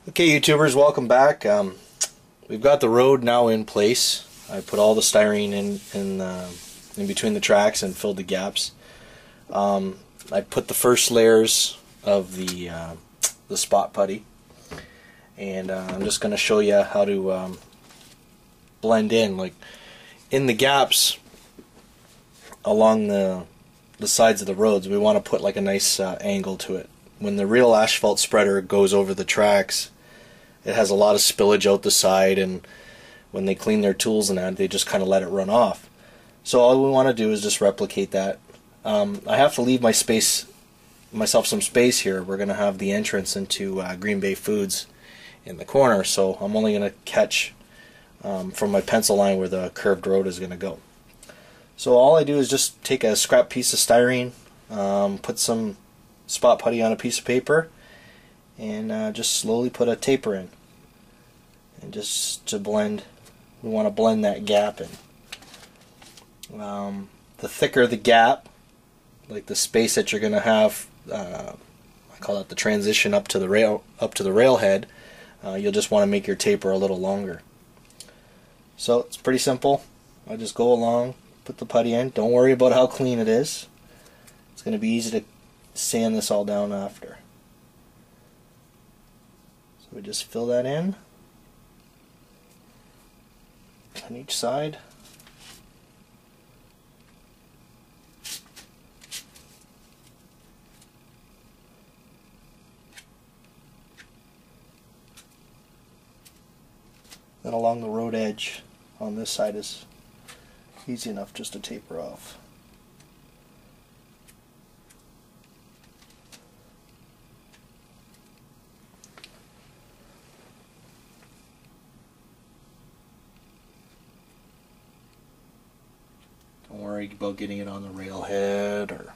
Okay, YouTubers, welcome back. We've got the road now in place. I put all the styrene in between the tracks and filled the gaps. I put the first layers of the spot putty, and I'm just going to show you how to blend in, like in the gaps along the sides of the roads. We want to put like a nice angle to it. When the real asphalt spreader goes over the tracks, it has a lot of spillage out the side, and when they clean their tools and that, they just kind of let it run off. So all we want to do is just replicate that. I have to leave myself some space here. We're going to have the entrance into Green Bay Foods in the corner, so I'm only going to catch from my pencil line where the curved road is going to go. So all I do is just take a scrap piece of styrene, put some spot putty on a piece of paper, and just slowly put a taper in. And just to blend, we want to blend that gap in. The thicker the gap, like the space that you're going to have, I call it the transition up to the railhead, you'll just want to make your taper a little longer. So it's pretty simple. I just go along, put the putty in. Don't worry about how clean it is. It's going to be easy to sand this all down after. So we just fill that in on each side. Then along the road edge on this side is easy enough just to taper off. Don't worry about getting it on the railhead, or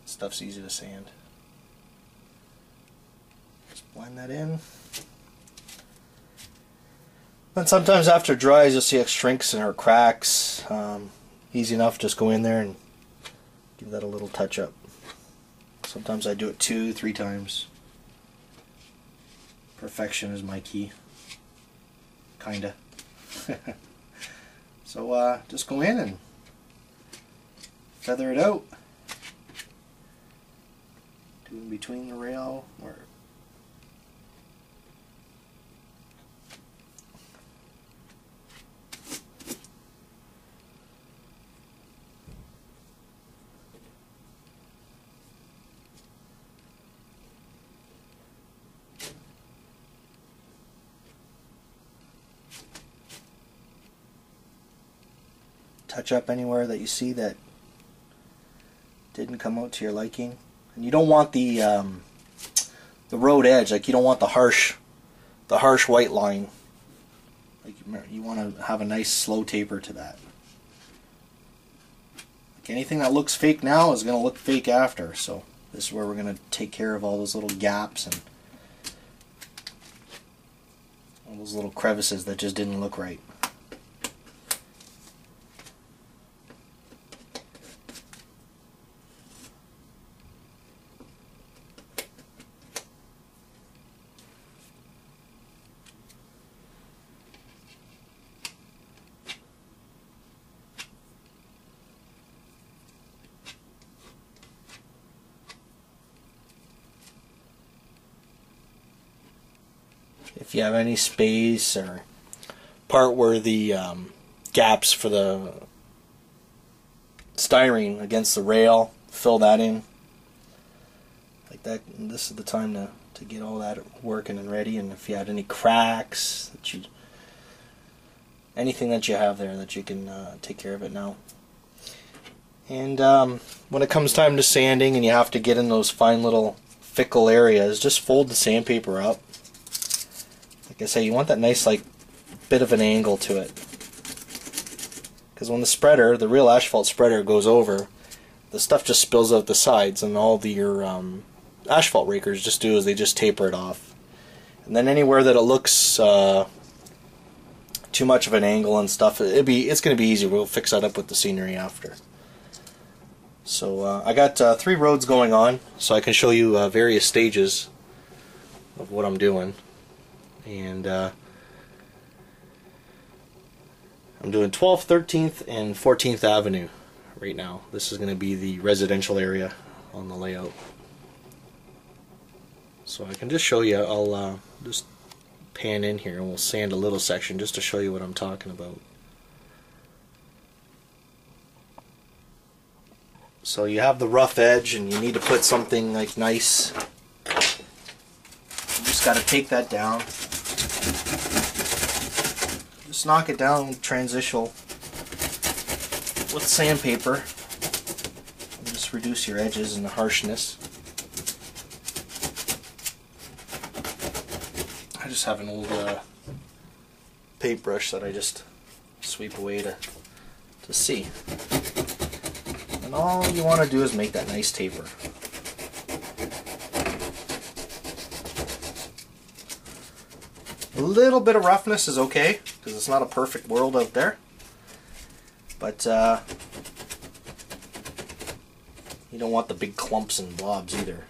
stuff's easy to sand. Just blend that in. Then sometimes after it dries, you'll see it shrinks or cracks. Easy enough, just go in there and give that a little touch up. Sometimes I do it 2-3 times. Perfection is my key. Kinda. So just go in and feather it out. Do in between the rail, or touch up anywhere that you see that didn't come out to your liking. And you don't want the road edge, like you don't want the harsh white line. Like you want to have a nice slow taper to that. Like anything that looks fake now is going to look fake after. So this is where we're going to take care of all those little gaps and all those little crevices that just didn't look right. If you have any space or part where the gaps for the styrene against the rail, fill that in like that. And this is the time to get all that working and ready. And if you had any cracks, anything that you have there, that you can take care of it now. And when it comes time to sanding and you have to get in those fine little fickle areas, just fold the sandpaper up. Like I say, you want that nice like bit of an angle to it, because when the real asphalt spreader goes over, the stuff just spills out the sides, and all your asphalt rakers just do is they just taper it off. And then anywhere that it looks too much of an angle and stuff, it's going to be easy. We'll fix that up with the scenery after. So I got 3 roads going on, so I can show you various stages of what I'm doing. And I'm doing 12th, 13th, and 14th Avenue right now. This is going to be the residential area on the layout. So I can just show you, I'll just pan in here and we'll sand a little section just to show you what I'm talking about. So you have the rough edge and you need to put something like nice. You just got to take that down. Just knock it down transitional with sandpaper. Just reduce your edges and the harshness. I just have an old paintbrush that I just sweep away to see. And all you want to do is make that nice taper. A little bit of roughness is okay, because it's not a perfect world out there. But you don't want the big clumps and blobs either.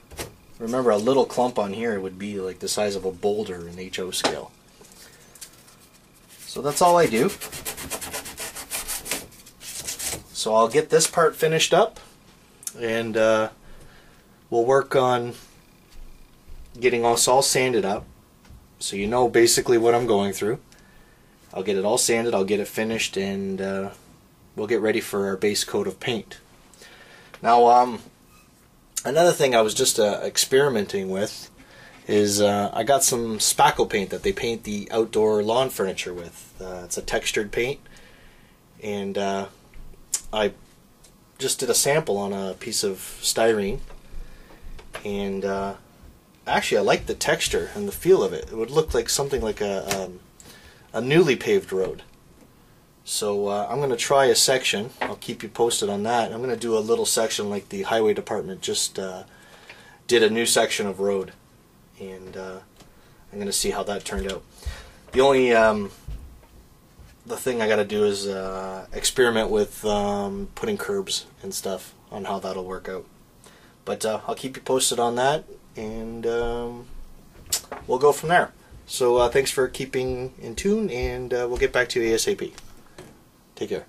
Remember, a little clump on here would be like the size of a boulder in HO scale. So that's all I do. So I'll get this part finished up, and we'll work on getting us all sanded up, so you know basically what I'm going through. I'll get it all sanded, I'll get it finished, and we'll get ready for our base coat of paint. Now, another thing I was just experimenting with is I got some spackle paint that they paint the outdoor lawn furniture with. It's a textured paint, and I just did a sample on a piece of styrene, and actually I like the texture and the feel of it. It would look like something like a newly paved road. So I'm going to try a section. I'll keep you posted on that. I'm going to do a little section like the highway department just did a new section of road, and I'm going to see how that turned out. The only the thing I got to do is experiment with putting curbs and stuff on how that'll work out. But I'll keep you posted on that, and we'll go from there. So thanks for keeping in tune, and we'll get back to you ASAP. Take care.